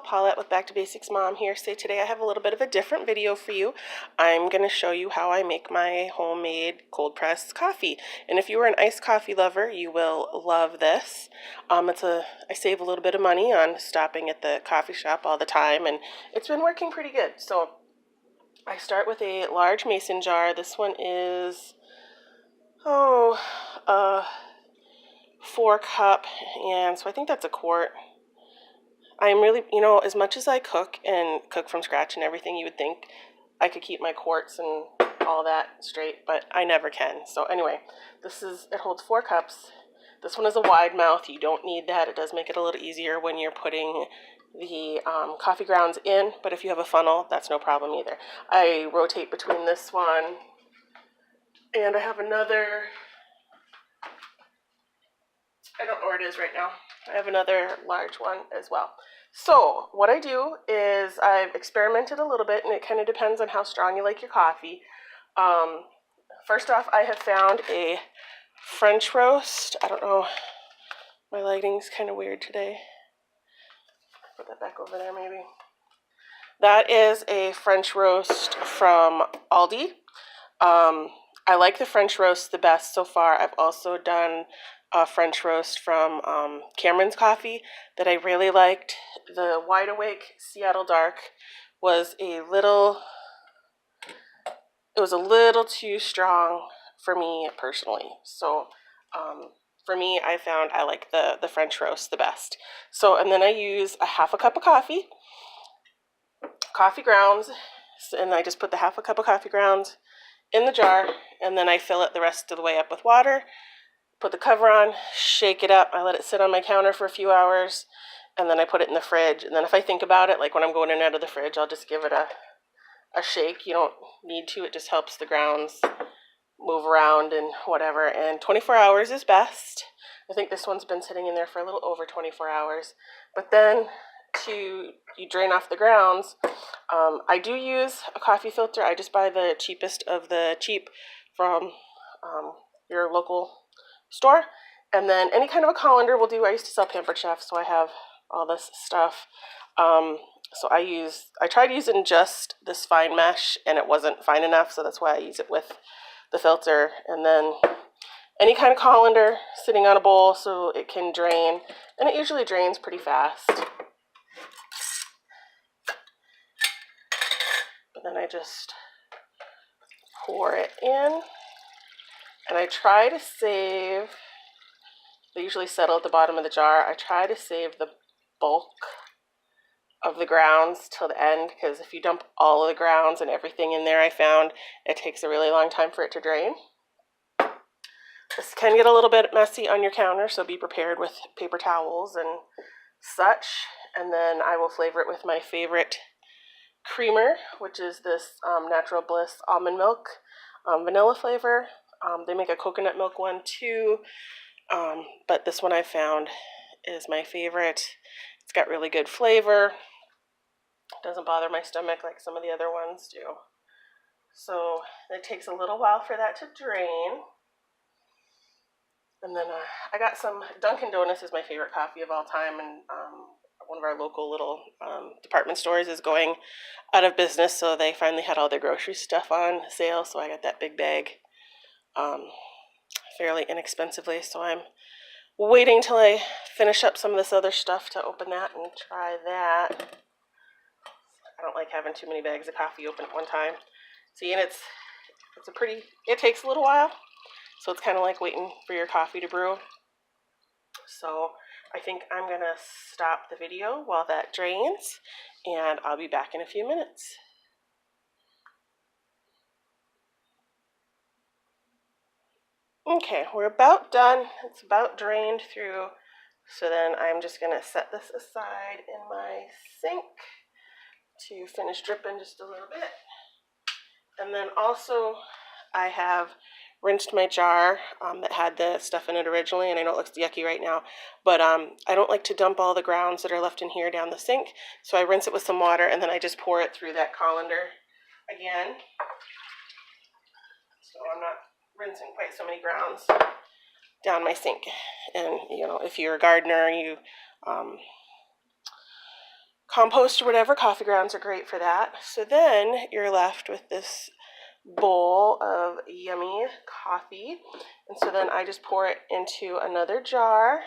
Paulette with Back to Basics Mom here. So today I have a little bit of a different video for you. I'm going to show you how I make my homemade cold pressed coffee. And if you are an iced coffee lover, you will love this. I save a little bit of money on stopping at the coffee shop all the time, and it's been working pretty good. So I start with a large mason jar. This one is 4 cup, and so I think that's a quart. I'm really, as much as I cook and cook from scratch and everything, you would think I could keep my quarts and all that straight, but I never can. So anyway, it holds 4 cups. This one is a wide mouth. You don't need that. It does make it a little easier when you're putting the coffee grounds in, but if you have a funnel, that's no problem either. I rotate between this one and I have another, I don't know where it is right now. I have another large one as well. So what I do is I've experimented a little bit, and it kind of depends on how strong you like your coffee. First off, I have found a French roast. I don't know, my lighting's kind of weird today. Put that back over there maybe. That is a French roast from Aldi. I like the French roast the best so far. I've also done a French roast from Cameron's Coffee that I really liked. The Wide Awake Seattle Dark was a little too strong for me personally. So for me, I found I like the French roast the best. So, and then I use a half a cup of coffee grounds, and I just put the half a cup of coffee grounds in the jar, and then I fill it the rest of the way up with water, put the cover on, shake it up. I let it sit on my counter for a few hours, and then I put it in the fridge. And then if I think about it, like when I'm going in and out of the fridge, I'll just give it a shake. You don't need to. It just helps the grounds move around and whatever. And 24 hours is best. I think this one's been sitting in there for a little over 24 hours. But then you drain off the grounds. I do use a coffee filter. I just buy the cheapest of the cheap from your local store. And then any kind of a colander will do. I used to sell Pampered Chef, so I have all this stuff. So I tried using just this fine mesh, and it wasn't fine enough, so that's why I use it with the filter. And then any kind of colander sitting on a bowl so it can drain, and it usually drains pretty fast. But then I just pour it in, and I try to save, they usually settle at the bottom of the jar. I try to save the bulk of the grounds till the end, because if you dump all of the grounds and everything in there, I found it takes a really long time for it to drain. This can get a little bit messy on your counter, so be prepared with paper towels and such. And then I will flavor it with my favorite creamer, which is this Natural Bliss almond milk vanilla flavor. They make a coconut milk one too, but this one I found is my favorite. It's got really good flavor. It doesn't bother my stomach like some of the other ones do. So it takes a little while for that to drain. And then I got some, Dunkin' Donuts is my favorite coffee of all time, and one of our local little department stores is going out of business, so they finally had all their grocery stuff on sale, so I got that big bag fairly inexpensively. So I'm waiting till I finish up some of this other stuff to open that and try that. I don't like having too many bags of coffee open at one time. See, and it takes a little while, so it's kind of like waiting for your coffee to brew. So I think I'm going to stop the video while that drains, and I'll be back in a few minutes. Okay, we're about done. It's about drained through. So then I'm just going to set this aside in my sink to finish dripping just a little bit. And then also I have rinsed my jar that had the stuff in it originally, and I know it looks yucky right now, but I don't like to dump all the grounds that are left in here down the sink, so I rinse it with some water, and then I just pour it through that colander again. So I'm not rinsing quite so many grounds down my sink. And if you're a gardener, you compost or whatever. Coffee grounds are great for that. So then you're left with this bowl of yummy coffee. And so then I just pour it into another jar.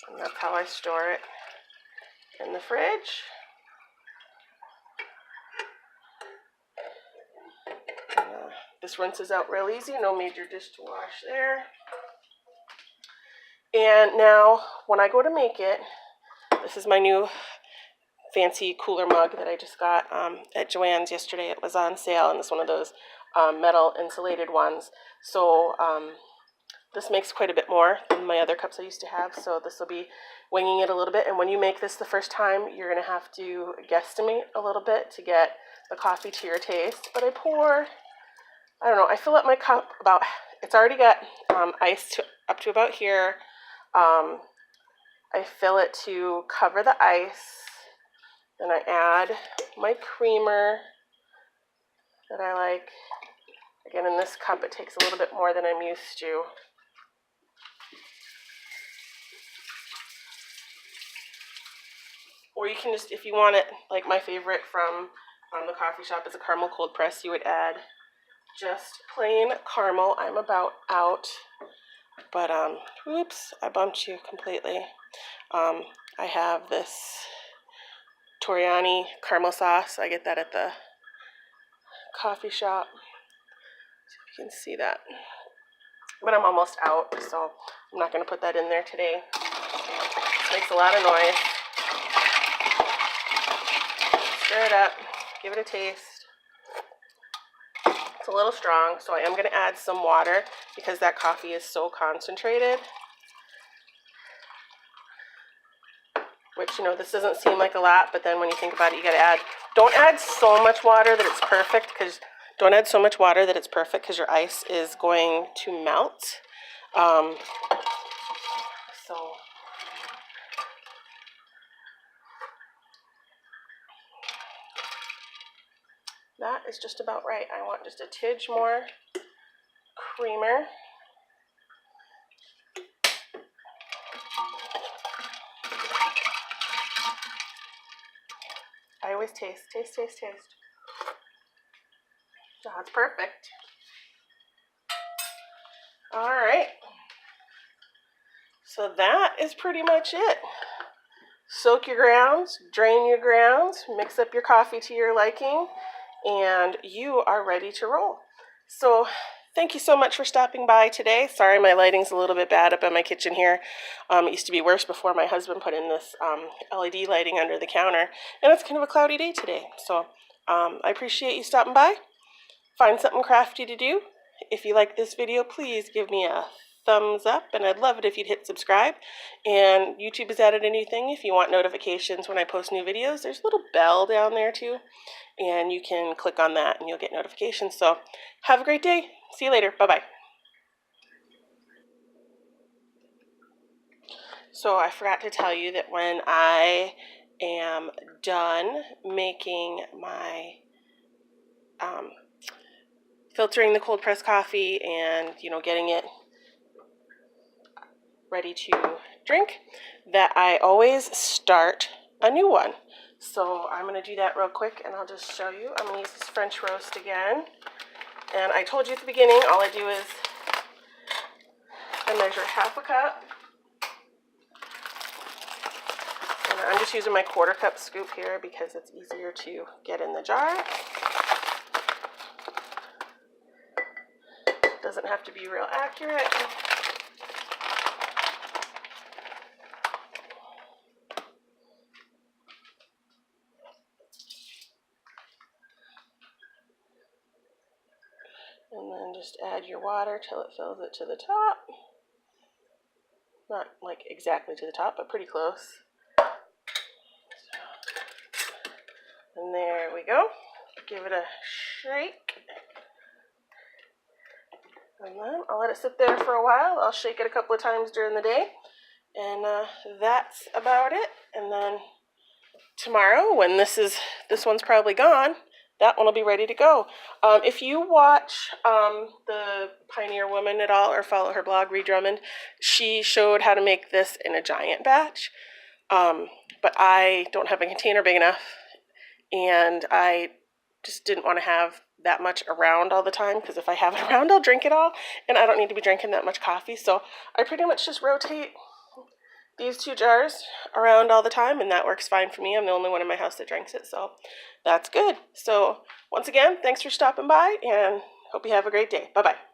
And that's how I store it in the fridge. This rinses out real easy, no major dish to wash there. And now when I go to make it, this is my new fancy cooler mug that I just got at Joann's yesterday. It was on sale, and it's one of those metal insulated ones. So this makes quite a bit more than my other cups I used to have. So this will be winging it a little bit. And when you make this the first time, you're going to have to guesstimate a little bit to get the coffee to your taste. But I don't know, I fill up my cup about, it's already got ice up to about here. I fill it to cover the ice. Then I add my creamer that I like. Again, in this cup, it takes a little bit more than I'm used to. Or you can just, if you want it, like my favorite from the coffee shop is a caramel cold press, you would add just plain caramel. I'm about out, but oops, I bumped you completely. I have this Torriani caramel sauce. I get that at the coffee shop. So you can see that. But I'm almost out, so I'm not going to put that in there today. It makes a lot of noise. Stir it up, give it a taste. It's a little strong, so I am going to add some water because that coffee is so concentrated. Which, you know, this doesn't seem like a lot, but then when you think about it, you got to add, don't add so much water that it's perfect, because your ice is going to melt. So that is just about right. I want just a tidge more creamer. I always taste. That's perfect. All right. So that is pretty much it. Soak your grounds, drain your grounds, mix up your coffee to your liking, and you are ready to roll. So thank you so much for stopping by today. Sorry my lighting's a little bit bad up in my kitchen here. It used to be worse before my husband put in this LED lighting under the counter, and it's kind of a cloudy day today. So I appreciate you stopping by. Find something crafty to do. If you like this video, please give me a thumbs up, and I'd love it if you'd hit subscribe. And YouTube has added a new thing. If you want notifications when I post new videos, there's a little bell down there too, and you can click on that and you'll get notifications. So have a great day. See you later. Bye-bye. So I forgot to tell you that when I am done making my filtering the cold press coffee and, you know, getting it ready to drink, that I always start a new one. So I'm going to do that real quick, and I'll just show you. I'm going to use this French roast again. And I told you at the beginning, all I do is I measure half a cup. And I'm just using my 1/4 cup scoop here because it's easier to get in the jar. Doesn't have to be real accurate. And then just add your water till it fills it to the top. Not like exactly to the top, but pretty close. And there we go. Give it a shake. And then I'll let it sit there for a while. I'll shake it a couple of times during the day. And that's about it. And then tomorrow, when this one's probably gone, that one will be ready to go. If you watch the Pioneer Woman at all or follow her blog, Ree Drummond, she showed how to make this in a giant batch. But I don't have a container big enough, and I just didn't want to have that much around all the time, because if I have it around, I'll drink it all, and I don't need to be drinking that much coffee. So I pretty much just rotate these 2 jars around all the time, and that works fine for me. I'm the only one in my house that drinks it, so that's good. So once again, thanks for stopping by, and hope you have a great day. Bye-bye.